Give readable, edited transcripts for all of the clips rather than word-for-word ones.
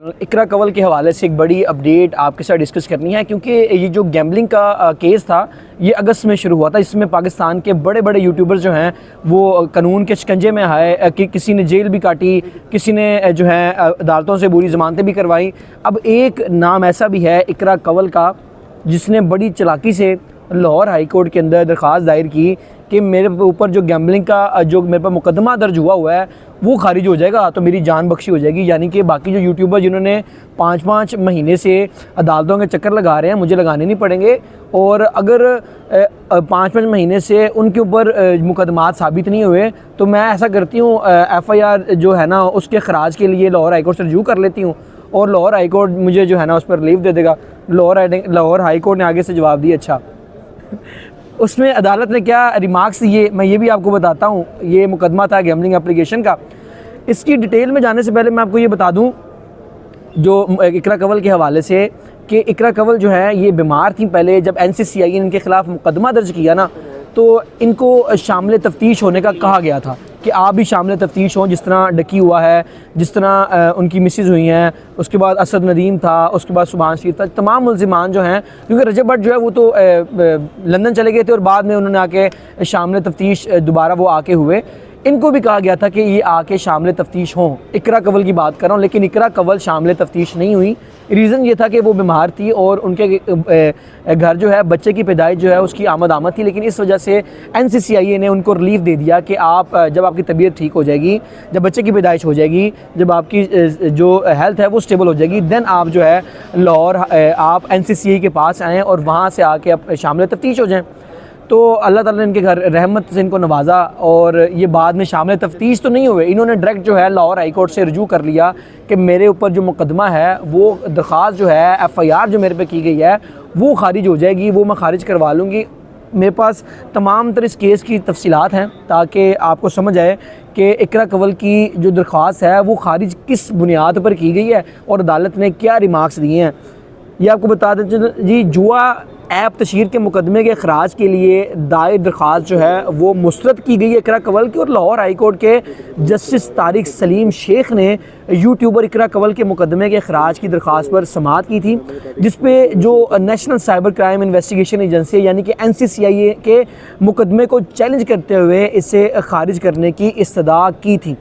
इकरा कंवल के हवाले से एक बड़ी अपडेट आपके साथ डिस्कस करनी है, क्योंकि ये जो गैम्बलिंग का केस था ये अगस्त में शुरू हुआ था। इसमें पाकिस्तान के बड़े बड़े यूट्यूबर्स जो हैं वो कानून के शिकंजे में आए कि किसी ने जेल भी काटी, किसी ने जो है अदालतों से बुरी ज़मानतें भी करवाई। अब एक नाम ऐसा भी है इकरा कंवल का, जिसने बड़ी चालाकी से लाहौर हाई कोर्ट के अंदर दरख्वास्त दायर की कि मेरे ऊपर जो गैम्बलिंग का जो मेरे पर मुकदमा दर्ज हुआ है वो खारिज हो जाएगा तो मेरी जान बख्शी हो जाएगी। यानी कि बाकी जो यूट्यूबर जिन्होंने 5-5 महीने से अदालतों के चक्कर लगा रहे हैं, मुझे लगाने नहीं पड़ेंगे। और अगर 5-5 महीने से उनके ऊपर मुकदमात साबित नहीं हुए तो मैं ऐसा करती हूँ, FIR जो है ना उसके खराज के लिए लाहौर हाई कोर्ट से रजू कर लेती हूँ और लाहौर हाई कोर्ट मुझे जो है ना उस पर रिलीफ दे देगा। लाहौर हाई कोर्ट ने आगे से जवाब दिया। अच्छा, उसमें अदालत ने क्या रिमार्क्स दिए मैं ये भी आपको बताता हूँ। ये मुकदमा था गैम्बलिंग एप्लीकेशन का। इसकी डिटेल में जाने से पहले मैं आपको ये बता दूँ जो इकरा कंवल के हवाले से कि इकरा कंवल जो है ये बीमार थी पहले। जब NCCI ने इनके ख़िलाफ़ मुकदमा दर्ज किया ना तो इनको शामिल तफ्तीश होने का कहा गया था कि आप भी शामिल तफ्तीश हों, जिस तरह डकी हुआ है, जिस तरह उनकी मिसेज़ हुई हैं, उसके बाद असद नदीम था, उसके बाद सुभान शरीफ था, तमाम मुल्ज़िमान जो हैं। क्योंकि रजब भट्ट जो है वो तो लंदन चले गए थे और बाद में उन्होंने आके शामिल तफ्तीश दोबारा वो आके हुए। इनको भी कहा गया था कि ये आके शामिल तफ्तीश हों। इकरा कंवल की बात कर रहा हूँ, लेकिन इकरा कंवल शामिल तफ्तीश नहीं हुई। रीज़न ये था कि वो बीमार थी और उनके घर जो है बच्चे की पैदाइश जो है उसकी आमद थी। लेकिन इस वजह से NCCI ने उनको रिलीफ दे दिया कि आप जब आपकी तबीयत ठीक हो जाएगी, जब बच्चे की पैदाइश हो जाएगी, जब आपकी जो हेल्थ है वो स्टेबल हो जाएगी, देन आप जो है लाहौर आप NCCI के पास आएँ और वहाँ से आके आप शामिल तफ्तीश हो जाएँ। तो अल्लाह ताला ने इनके घर रहमत से इनको नवाजा और ये बाद में शामिल तफ्तीश तो नहीं हुए। इन्होंने डायरेक्ट जो है लाहौर हाई कोर्ट से रजू कर लिया कि मेरे ऊपर जो मुकदमा है वो दरख्वास्त जो है FIR जो मेरे पे की गई है वो खारिज हो जाएगी, वो मैं खारिज करवा लूँगी। मेरे पास तमाम तरह इस केस की तफसीलात हैं ताकि आपको समझ आए कि इकरा कंवल की जो दरख्वास्त है वो खारिज किस बुनियाद पर की गई है और अदालत ने क्या रिमार्क्स दिए हैं ये आपको बता दें जी। जुआ ऐप तशहीर के मुकदमे के खराज के लिए दायर दरख्वास्त जो है वो मुस्तरद की गई है इकरा कंवल की। और लाहौर हाई कोर्ट के जस्टिस तारिक सलीम शेख ने यूट्यूबर इकरा कंवल के मुकदमे के खराज की दरख्वास्त पर समाअत की थी, जिस पे जो national cyber crime investigation agency यानी कि NCCI के मुकदमे को चैलेंज करते हुए इसे खारिज करने की इस्तदा की थी।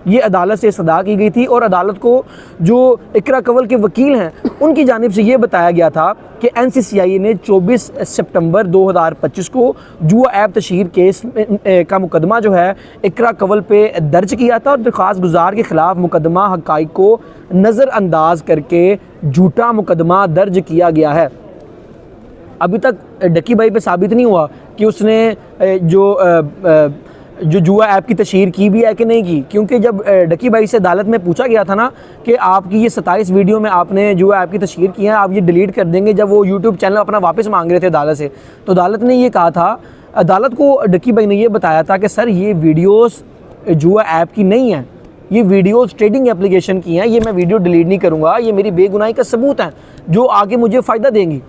ये अदालत से इस्तदा की गई थी और अदालत को जो इकरा कंवल के वकील हैं उनकी जानिब से ये बताया गया था कि NCCI ने 24 सितंबर 2025 को जुआ ऐप तशहीर केस का मुकदमा जो है इकरा कंवल पे दर्ज किया था और दरख्वास्त गुजार के ख़िलाफ़ मुकदमा हक़ाइक़ को नज़रअंदाज करके झूठा मुकदमा दर्ज किया गया है। अभी तक डकी भाई पे साबित नहीं हुआ कि उसने जो जुआ ऐप की तशहीर की भी है कि नहीं की, क्योंकि जब डकी भाई से अदालत में पूछा गया था ना कि आपकी ये 27 वीडियो में आपने जुआ ऐप की तशहीर की है, आप ये डिलीट कर देंगे, जब वो यूट्यूब चैनल अपना वापस मांग रहे थे अदालत से, तो अदालत ने ये कहा था, अदालत को डकी भाई ने ये बताया था कि सर ये वीडियोस जुआ ऐप की नहीं है, ये वीडियोस ट्रेडिंग एप्लीकेशन की हैं, ये मैं वीडियो डिलीट नहीं करूँगा, ये मेरी बेगुनाही का सबूत है जो आगे मुझे फ़ायदा देंगी।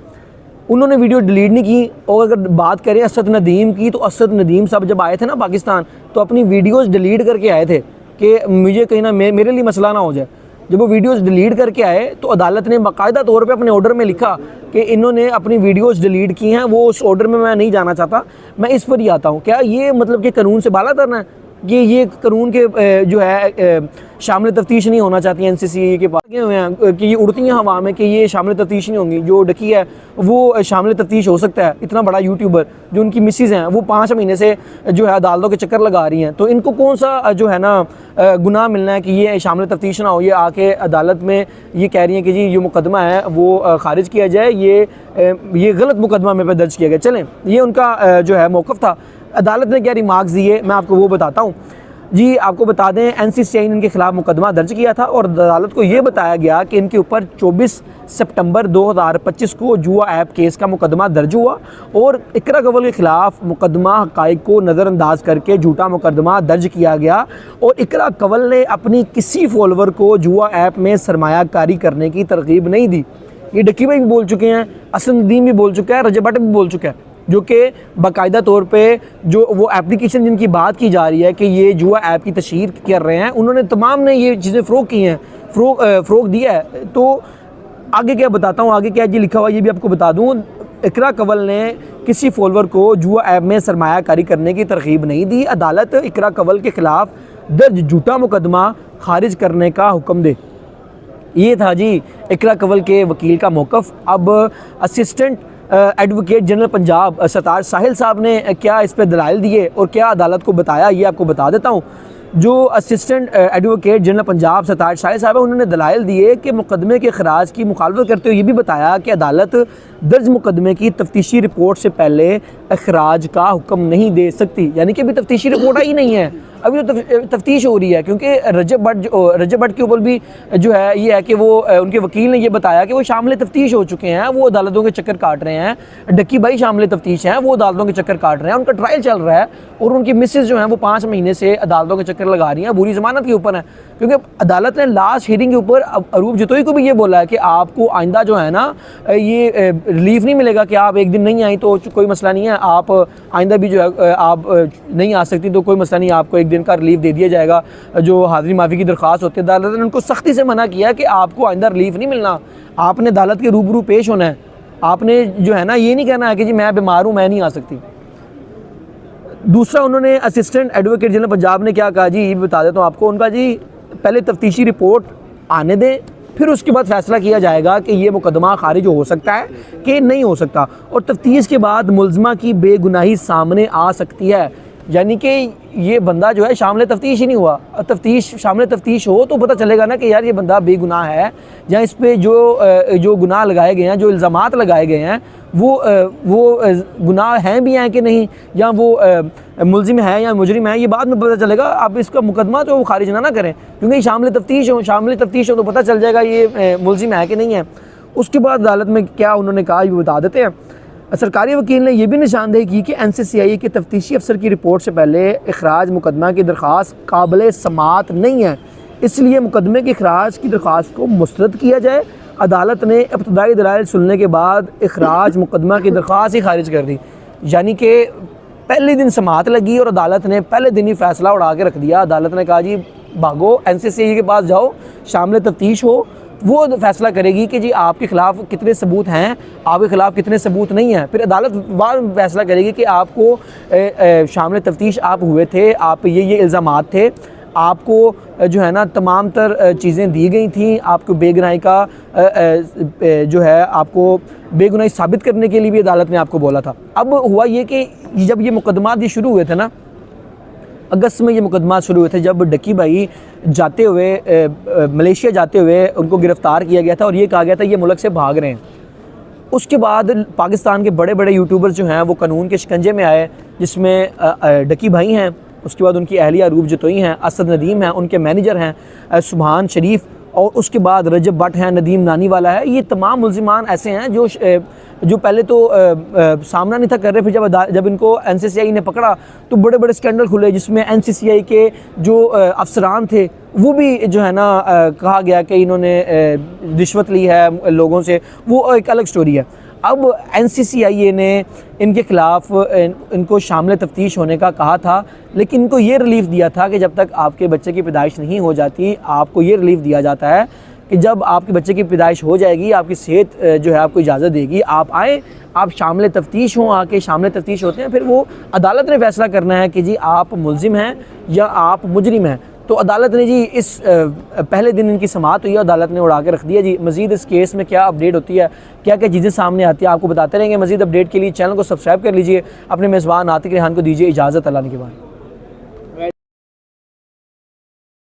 उन्होंने वीडियो डिलीट नहीं की। और अगर बात करें असद नदीम की, तो असद नदीम साहब जब आए थे ना पाकिस्तान तो अपनी वीडियोस डिलीट करके आए थे कि मुझे कहीं ना मेरे लिए मसला ना हो जाए। जब वो वीडियोस डिलीट करके आए तो अदालत ने बाकायदा तौर पे अपने ऑर्डर में लिखा कि इन्होंने अपनी वीडियोस डिलीट की हैं, वो उस ऑर्डर में मैं नहीं जाना चाहता, मैं इस पर ही आता हूँ। क्या ये मतलब कि कानून से बाला तरना है? ये कानून के जो है शामिल तफ्तीश नहीं होना चाहती NCCI के पास गए हुए हैं कि ये उड़ती हैं हवा में कि ये शामिल तफ्तीश नहीं होंगी। जो डकी है वो शामिल तफ्तीश हो सकता है, इतना बड़ा यूट्यूबर जो उनकी मिसेज़ हैं वो 5 महीने से जो है अदालतों के चक्कर लगा रही हैं, तो इनको कौन सा जो है ना गुनाह मिलना है कि ये शामिल तफ्तीश ना हो। ये आके अदालत में ये कह रही हैं कि जी ये मुकदमा है वो खारिज किया जाए, ये गलत मुकदमा मेरे पे दर्ज किया गया। चलें, ये उनका जो है मौक़िफ़ था। अदालत ने क्या रिमार्क्स दिए मैं आपको वो बताता हूँ जी। आपको बता दें NCCI ने इनके ख़िलाफ़ मुकदमा दर्ज किया था और अदालत को ये बताया गया कि इनके ऊपर 24 सितंबर 2025 को जुआ ऐप केस का मुकदमा दर्ज हुआ और इकरा कंवल के ख़िलाफ़ मुकदमा हक़ाइक़ को नज़रअंदाज करके झूठा मुकदमा दर्ज किया गया। और इकरा कंवल ने अपनी किसी फॉलोवर को जुआ ऐप में सरमायाकारी करने की तरगीब नहीं दी। ये डकी भाई भी बोल चुके हैं, असद नदीम भी बोल चुका है, रजब भट्ट भी बोल चुका है, जो कि बाकायदा तौर पे जो वो एप्लीकेशन जिनकी बात की जा रही है कि ये जुआ ऐप की तशहीर कर रहे हैं, उन्होंने तमाम ने ये चीज़ें फ़रोग़ की हैं। फ़रोग़ दिया है। तो आगे क्या बताता हूँ, आगे क्या जी लिखा हुआ ये भी आपको बता दूँ। इकरा कंवल ने किसी फॉलोअर को जुआ ऐप में सरमायाकारी करने की तरगीब नहीं दी। अदालत इकरा कंवल के ख़िलाफ़ दर्ज झूठा मुकदमा खारिज करने का हुक्म दे। ये था जी इकरा कंवल के वकील का मौक़िफ़। अब असिस्टेंट एडवोकेट जनरल पंजाब सरताज साहिल साहब ने क्या इस पर दलाइल दिए और क्या अदालत को बताया, ये आपको बता देता हूँ। जो असिस्टेंट एडवोकेट जनरल पंजाब सरताज साहिल साहब है, उन्होंने दलाइल दिए कि मुकदमे के खराज की मुखालफत करते हुए ये भी बताया कि अदालत दर्ज मुकदमे की तफ्तीशी रिपोर्ट से पहले अखराज का हुक्म नहीं दे सकती। यानी कि अभी तफ्तीशी रिपोर्ट आई नहीं है, अभी तो तफ्तीश हो रही है। क्योंकि रजब भट्ट के ऊपर भी जो है ये है कि वो उनके वकील ने ये बताया कि वो शामिल तफ्तीश हो चुके हैं, वो अदालतों के चक्कर काट रहे हैं। डक्की भाई शामिल तफ्तीश हैं, वो अदालतों के चक्कर काट रहे हैं, उनका ट्रायल चल रहा है और उनकी मिसेज जो हैं वो 5 महीने से अदालतों के चक्कर लगा रही हैं, बुरी ज़मानत के ऊपर है। क्योंकि अदालत ने लास्ट हियरिंग के ऊपर अरूप जतोई को भी ये बोला है कि आपको आइंदा जो है ना ये रिलीफ नहीं मिलेगा कि आप एक दिन नहीं आई तो कोई मसला नहीं है, आप आइंदा भी जो है आप नहीं आ सकती तो कोई मसला नहीं, आपको एक दिन का रिलीफ दे दिया जाएगा। जो हाज़िरी माफ़ी की दरख्वास्त होती है, अदालत ने उनको सख्ती से मना किया कि आपको आइंदा रिलीफ नहीं मिलना, आपने अदालत के रूबरू पेश होना है। आपने जो है ना ये नहीं कहना है कि जी मैं बीमार हूँ मैं नहीं आ सकती। दूसरा उन्होंने असिस्टेंट एडवोकेट जनरल पंजाब ने क्या कहा जी, ये बता देता हूँ आपको। उनका जी पहले तफ्तीशी रिपोर्ट आने दें, फिर उसके बाद फैसला किया जाएगा कि ये मुकदमा खारिज हो सकता है कि नहीं हो सकता, और तफ्तीश के बाद मुल्ज़मा की बेगुनाही सामने आ सकती है। यानी कि ये बंदा जो है शामिल तफ्तीश ही नहीं हुआ, शामिल तफ्तीश हो तो पता चलेगा ना कि यार ये बंदा बेगुनाह है, या इस पर जो गुनाह लगाए गए हैं, जो इल्ज़ामात लगाए गए हैं वो गुनाह हैं भी हैं कि नहीं, या वो मुल्ज़िम है या मुजरिम है, ये बाद में पता चलेगा। आप इसका मुकदमा तो खारिज ना करें, क्योंकि शामिल तफ्तीश हो तो पता चल जाएगा ये मुल्ज़िम है कि नहीं है। उसके बाद अदालत में क्या उन्होंने कहा ये बता देते हैं। सरकारी वकील ने यह भी निशानदेही की कि NCCI के तफ्तीशी अफसर की रिपोर्ट से पहले इखराज मुकदमा की दरख्वास्त काबिल समाअत नहीं है, इसलिए मुकदमे के इखराज की दरख्वास्त को मुस्तरद किया जाए। अदालत ने इब्तदाई दलाइल सुनने के बाद इखराज मुकदमा की दरख्वास्त ही खारिज कर दी। यानी कि पहले दिन समाअत लगी और अदालत ने पहले दिन ही फ़ैसला उड़ा के रख दिया। अदालत ने कहा जी भागो NCCI के पास जाओ, शामिल तफ्तीश हो, वो फैसला करेगी कि जी आपके ख़िलाफ़ कितने सबूत हैं, आपके ख़िलाफ़ कितने सबूत नहीं हैं। फिर अदालत बाद में फैसला करेगी कि आपको शामिल तफ्तीश आप हुए थे, आप ये इल्ज़ामात थे, आपको जो है ना तमाम तर चीज़ें दी गई थी, आपको बेगुनाही का जो है आपको बेगुनाही साबित करने के लिए भी अदालत ने आपको बोला था। अब हुआ ये कि जब ये मुकदमा ये शुरू हुए थे ना, अगस्त में ये मुकदमा शुरू हुए थे, जब डक्की भाई जाते हुए मलेशिया जाते हुए उनको गिरफ़्तार किया गया था और ये कहा गया था ये मुल्क से भाग रहे हैं। उसके बाद पाकिस्तान के बड़े बड़े यूट्यूबर्स जो हैं वो कानून के शिकंजे में आए, जिसमें डक्की भाई हैं, उसके बाद उनकी अहलिया अरूप जतोई हैं, असद नदीम हैं, उनके मैनेजर हैं सुबहान शरीफ, और उसके बाद रजब भट्ट हैं, नदीम नानी वाला है। ये तमाम मुल्ज़िमान ऐसे हैं जो पहले तो सामना नहीं था कर रहे, फिर जब इनको NCCI ने पकड़ा तो बड़े बड़े स्कैंडल खुले, जिसमें NCCI के जो अफसरान थे वो भी जो है ना कहा गया कि इन्होंने रिश्वत ली है लोगों से, वो एक अलग स्टोरी है। अब NCCI ने इनके ख़िलाफ़ इनको शामिल तफ्तीश होने का कहा था, लेकिन इनको ये रिलीफ़ दिया था कि जब तक आपके बच्चे की पैदाइश नहीं हो जाती, आपको ये रिलीफ़ दिया जाता है कि जब आपके बच्चे की पैदाइश हो जाएगी, आपकी सेहत जो है आपको इजाज़त देगी, आप आएँ, आप शामिल तफ्तीश हों, आके शामिल तफ्तीश होते हैं, फिर वो अदालत ने फ़ैसला करना है कि जी आप मुल्ज़िम हैं या आप मुजरिम हैं। तो अदालत ने जी इस पहले दिन इनकी समाअत हुई, अदालत ने उड़ा के रख दिया जी। मज़ीद इस केस में क्या अपडेट होती है, क्या क्या चीज़ें सामने आती हैं, आपको बताते रहेंगे। मज़ीद अपडेट के लिए चैनल को सब्सक्राइब कर लीजिए। अपने मेज़बान आतिक रेहान को दीजिए इजाज़त। अल्लाह के बाद।